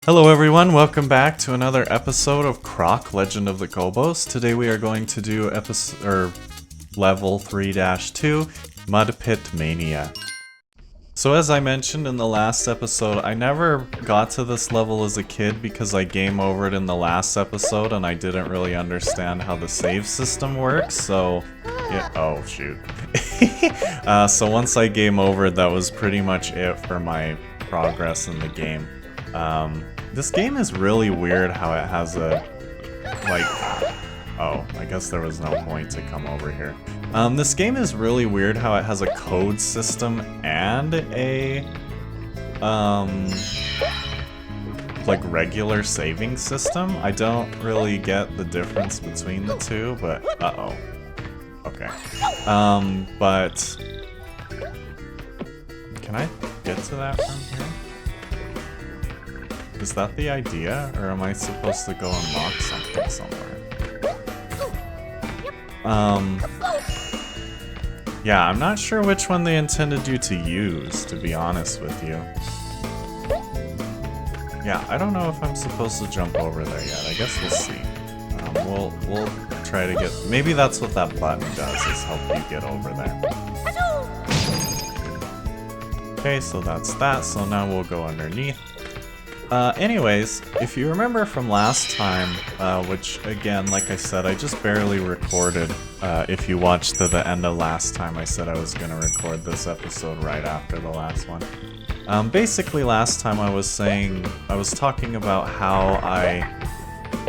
Hello everyone, welcome back to another episode of Croc, Legend of the Gobbos. Today we are going to do level 3-2, Mud Pit Mania. So as I mentioned in the last episode, I never got to this level as a kid because I game overed in the last episode and I didn't really understand how the save system works, so... yeah, oh shoot. So once I game overed, that was pretty much it for my progress in the game. This game is really weird how it has a, like, oh, I guess there was no point to come over here. This game is really weird how it has a code system and a, like, regular saving system. I don't really get the difference between the two, but, uh-oh. Okay. But, can I get to that from here? Is that the idea, or am I supposed to go unlock something somewhere? Yeah, I'm not sure which one they intended you to use, to be honest with you. Yeah, I don't know if I'm supposed to jump over there yet. I guess we'll see. We'll try to get... maybe that's what that button does, is help you get over there. Okay, so that's that, so now we'll go underneath. Anyways, if you remember from last time, which again, like I said, I just barely recorded. If you watched to the end of last time, I said I was gonna record this episode right after the last one. Basically last time I was talking about how I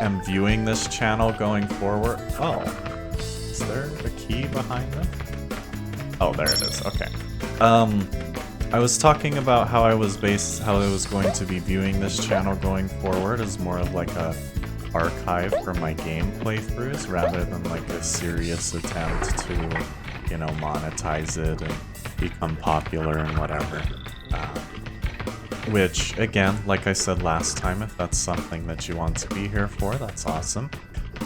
am viewing this channel going forward. Oh, is there a key behind it? Oh, there it is, okay. I was talking about how I was going to be viewing this channel going forward as more of like a archive for my game playthroughs rather than like a serious attempt to, you know, monetize it and become popular and whatever. Which, again, like I said last time, if that's something that you want to be here for, that's awesome.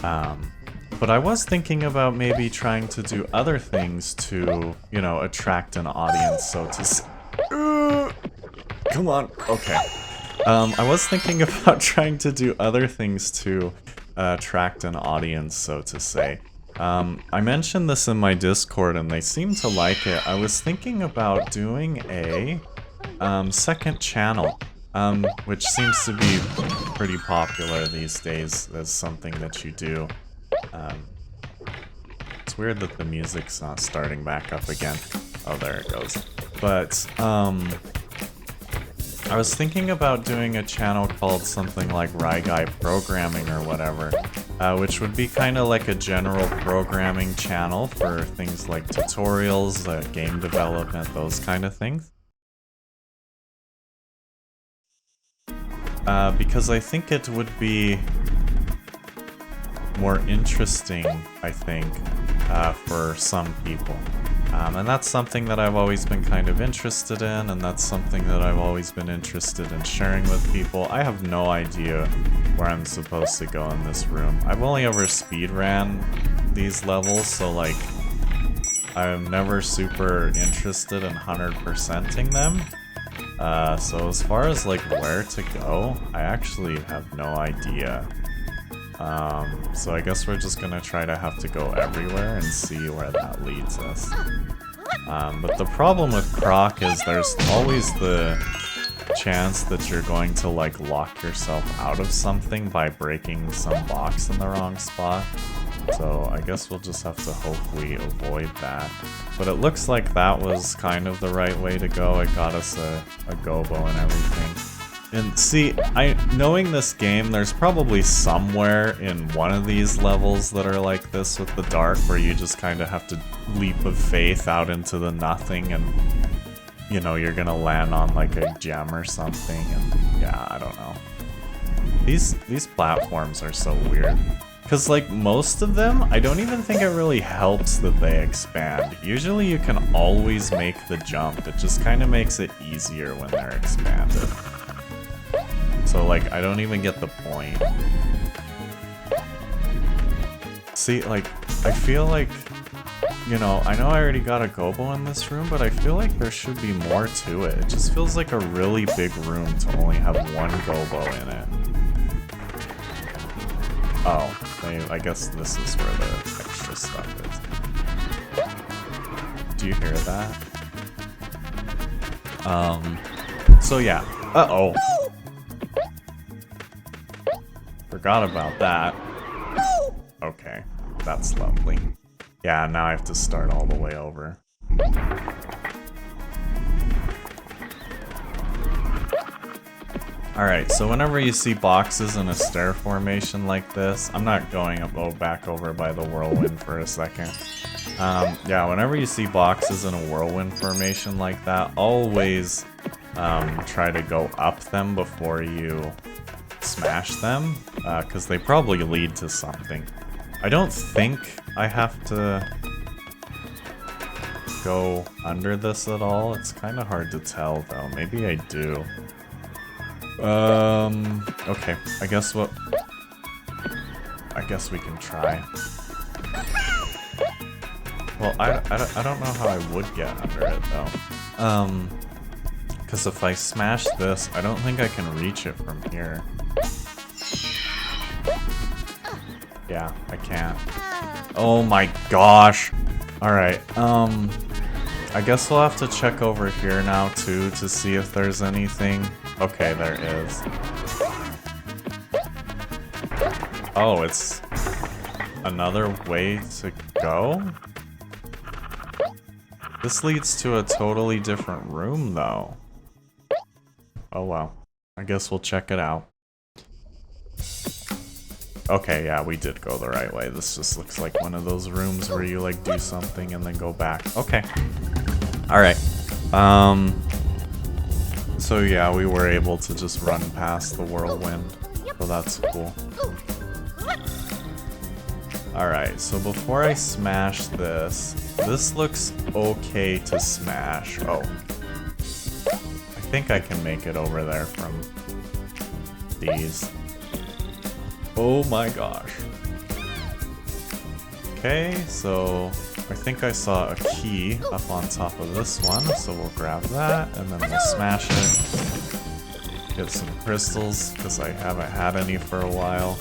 But I was thinking about maybe trying to do other things to, you know, attract an audience, so to come on, okay. I was thinking about trying to do other things to attract an audience, so to say. I mentioned this in my Discord and they seem to like it. I was thinking about doing a second channel, which seems to be pretty popular these days as something that you do. It's weird that the music's not starting back up again. Oh, there it goes. But, I was thinking about doing a channel called something like RyGuyGaming or whatever, which would be kind of like a general programming channel for things like tutorials, game development, those kind of things. Because I think it would be more interesting, I think, for some people. And that's something that I've always been kind of interested in, and that's something that I've always been interested in sharing with people. I have no idea where I'm supposed to go in this room. I've only ever speedran these levels, so like, I'm never super interested in 100%ing them. So as far as like where to go, I actually have no idea. So I guess we're just gonna try to have to go everywhere and see where that leads us. But the problem with Croc is there's always the chance that you're going to like lock yourself out of something by breaking some box in the wrong spot. So I guess we'll just have to hope we avoid that. But it looks like that was kind of the right way to go. It got us a Gobbo and everything. And see, knowing this game, there's probably somewhere in one of these levels that are like this with the dark, where you just kind of have to leap of faith out into the nothing and, you know, you're gonna land on like a gem or something, and yeah, I don't know. These platforms are so weird. Because like most of them, I don't even think it really helps that they expand. Usually you can always make the jump, it just kind of makes it easier when they're expanded. So like, I don't even get the point. See, like, I feel like you know, I know I already got a Gobbo in this room, but I feel like there should be more to it. It just feels like a really big room to only have one Gobbo in it. Oh, I guess this is where the extra stuff is. Do you hear that? So yeah. Uh-oh. Forgot about that. Okay, that's lovely. Yeah, now I have to start all the way over. Alright, so whenever you see boxes in a stair formation like this, I'm not going back over by the whirlwind for a second. Yeah, whenever you see boxes in a whirlwind formation like that, always try to go up them before you smash them, because they probably lead to something. I don't think I have to go under this at all. It's kind of hard to tell though. Maybe I do. Okay, I guess we can try. Well, I don't know how I would get under it though. Because if I smash this, I don't think I can reach it from here. Yeah, I can't. Oh my gosh! Alright, I guess we'll have to check over here now too to see if there's anything. Okay, there is. Oh, it's another way to go? This leads to a totally different room though. Oh well, I guess we'll check it out. Okay, yeah, we did go the right way. This just looks like one of those rooms where you like do something and then go back. Okay. Alright. So yeah, we were able to just run past the whirlwind. So that's cool. Alright, so before I smash this, this looks okay to smash. Oh. I think I can make it over there from these. Oh my gosh. Okay, so I think I saw a key up on top of this one, so we'll grab that and then we'll smash it. Get some crystals, because I haven't had any for a while.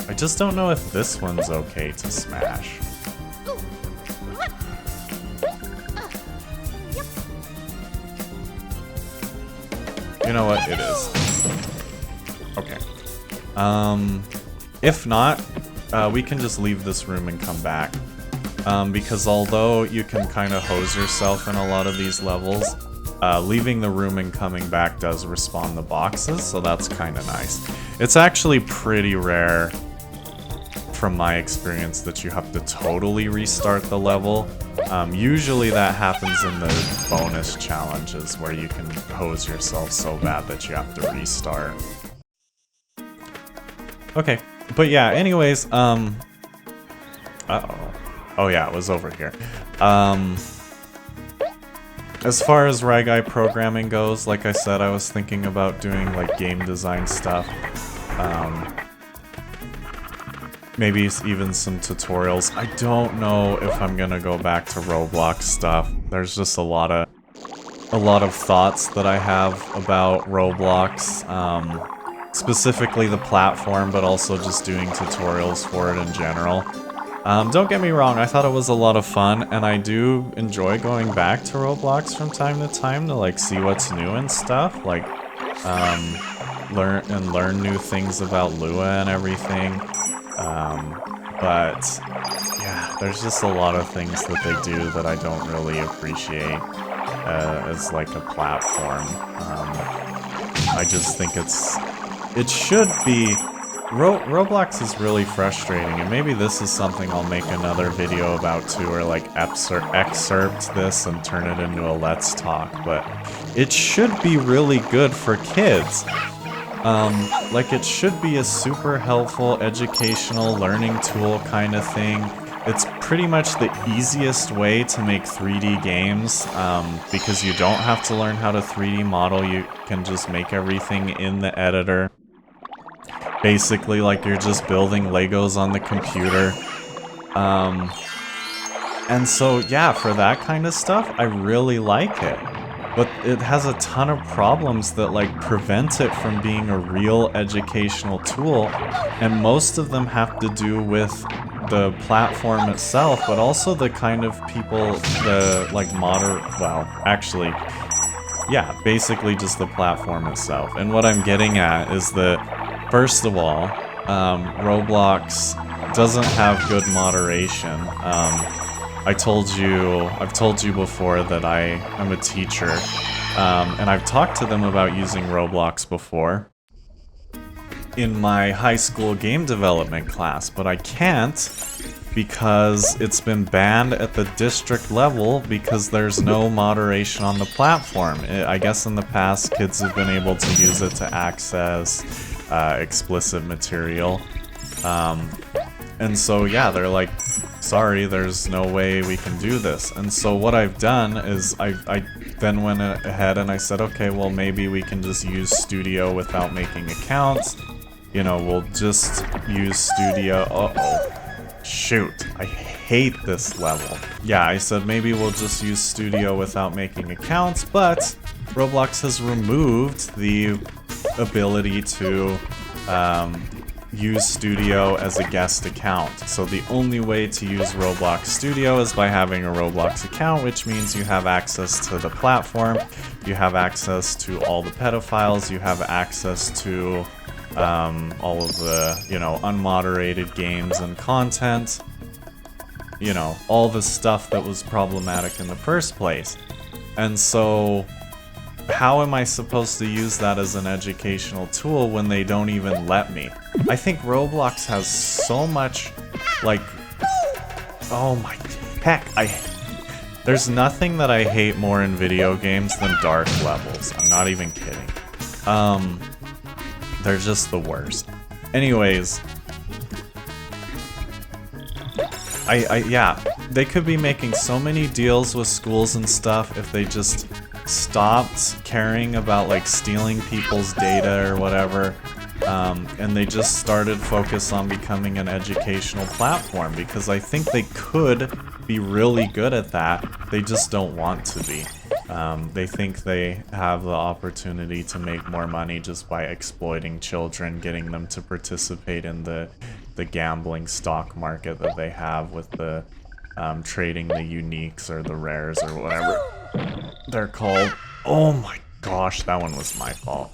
I just don't know if this one's okay to smash. You know what? It is. Okay. If not, we can just leave this room and come back. Because although you can kind of hose yourself in a lot of these levels, leaving the room and coming back does respawn the boxes, so that's kind of nice. It's actually pretty rare, from my experience, that you have to totally restart the level. Usually that happens in the bonus challenges, where you can hose yourself so bad that you have to restart. Okay, but yeah, anyways, uh-oh. Oh yeah, it was over here. As far as RyGuy programming goes, like I said, I was thinking about doing like game design stuff. Maybe even some tutorials. I don't know if I'm gonna go back to Roblox stuff. There's just a lot of thoughts that I have about Roblox. Specifically the platform, but also just doing tutorials for it in general. Don't get me wrong, I thought it was a lot of fun, and I do enjoy going back to Roblox from time to time to like see what's new and stuff, like learn new things about Lua and everything. But yeah, there's just a lot of things that they do that I don't really appreciate as like a platform. I just think it should be... Roblox is really frustrating, and maybe this is something I'll make another video about too, or like excerpt this and turn it into a Let's Talk, but it should be really good for kids. Like it should be a super helpful, educational, learning tool kind of thing. It's pretty much the easiest way to make 3D games, because you don't have to learn how to 3D model, you can just make everything in the editor. Basically, like you're just building Legos on the computer. And so, yeah, for that kind of stuff, I really like it. But it has a ton of problems that, like, prevent it from being a real educational tool. And most of them have to do with the platform itself, but also the kind of people, the, like, well, actually, yeah, basically just the platform itself. And what I'm getting at is that, first of all, Roblox doesn't have good moderation. I've told you before that I am a teacher, and I've talked to them about using Roblox before in my high school game development class, but I can't because it's been banned at the district level because there's no moderation on the platform. I guess in the past, kids have been able to use it to access explicit material. And so, yeah, they're like, sorry, there's no way we can do this. And so what I've done is I then went ahead and I said, okay, well, maybe we can just use Studio without making accounts. You know, we'll just use Studio. Uh-oh. Shoot, I hate this level. Yeah, I said maybe we'll just use Studio without making accounts, but Roblox has removed the ability to use Studio as a guest account. So the only way to use Roblox Studio is by having a Roblox account, which means you have access to the platform, you have access to all the pedophiles, you have access to all of the, you know, unmoderated games and content, you know, all the stuff that was problematic in the first place. And so, how am I supposed to use that as an educational tool when they don't even let me? I think Roblox has so much, like, oh my heck, there's nothing that I hate more in video games than dark levels. I'm not even kidding. They're just the worst. Anyways, yeah, they could be making so many deals with schools and stuff if they just stopped caring about, like, stealing people's data or whatever, and they just started focus on becoming an educational platform, because I think they could be really good at that. They just don't want to be. They think they have the opportunity to make more money just by exploiting children, getting them to participate in the gambling stock market that they have with the trading the uniques or the rares or whatever they're called. Oh my gosh, that one was my fault.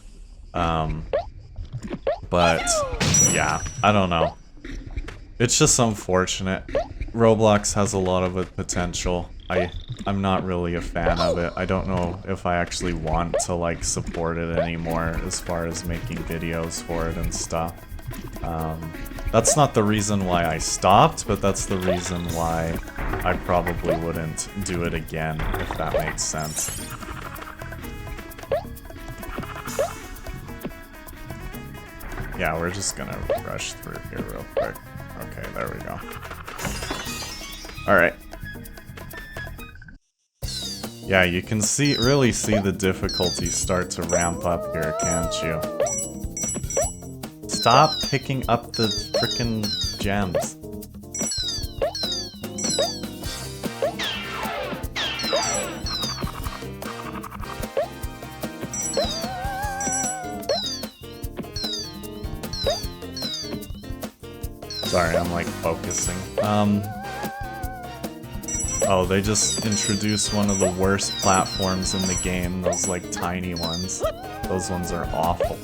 But yeah, I don't know. It's just unfortunate. Roblox has a lot of potential. I'm not really a fan of it. I don't know if I actually want to, like, support it anymore as far as making videos for it and stuff. That's not the reason why I stopped, but that's the reason why I probably wouldn't do it again, if that makes sense. Yeah, we're just gonna rush through here real quick. Okay, there we go. Alright. Yeah, you can really see the difficulty start to ramp up here, can't you? Stop picking up the frickin' gems. Sorry, I'm, like, focusing. Oh, they just introduced one of the worst platforms in the game, those, like, tiny ones. Those ones are awful.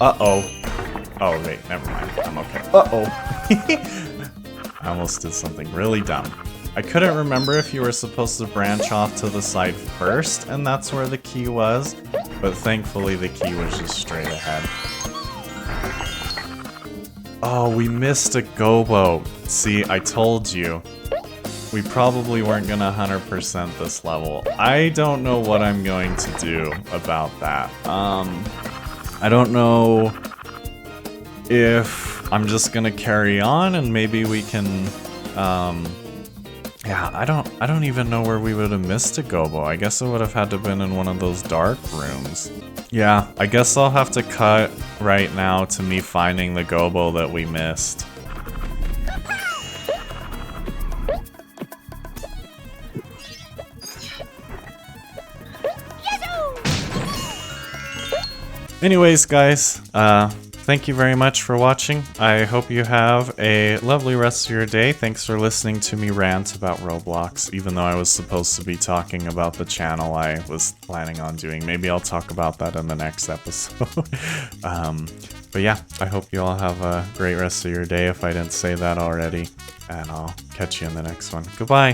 Uh-oh. Oh, wait, never mind. I'm okay. Uh-oh. I almost did something really dumb. I couldn't remember if you were supposed to branch off to the side first, and that's where the key was, but thankfully the key was just straight ahead. Oh, we missed a Gobbo. See, I told you. We probably weren't gonna 100% this level. I don't know what I'm going to do about that. I don't know if I'm just gonna carry on and maybe we can Yeah, I don't even know where we would have missed a Gobbo. I guess it would have had to have been in one of those dark rooms. Yeah, I guess I'll have to cut right now to me finding the Gobbo that we missed. Anyways, guys, thank you very much for watching. I hope you have a lovely rest of your day. Thanks for listening to me rant about Roblox, even though I was supposed to be talking about the channel I was planning on doing. Maybe I'll talk about that in the next episode. But yeah, I hope you all have a great rest of your day if I didn't say that already, and I'll catch you in the next one. Goodbye!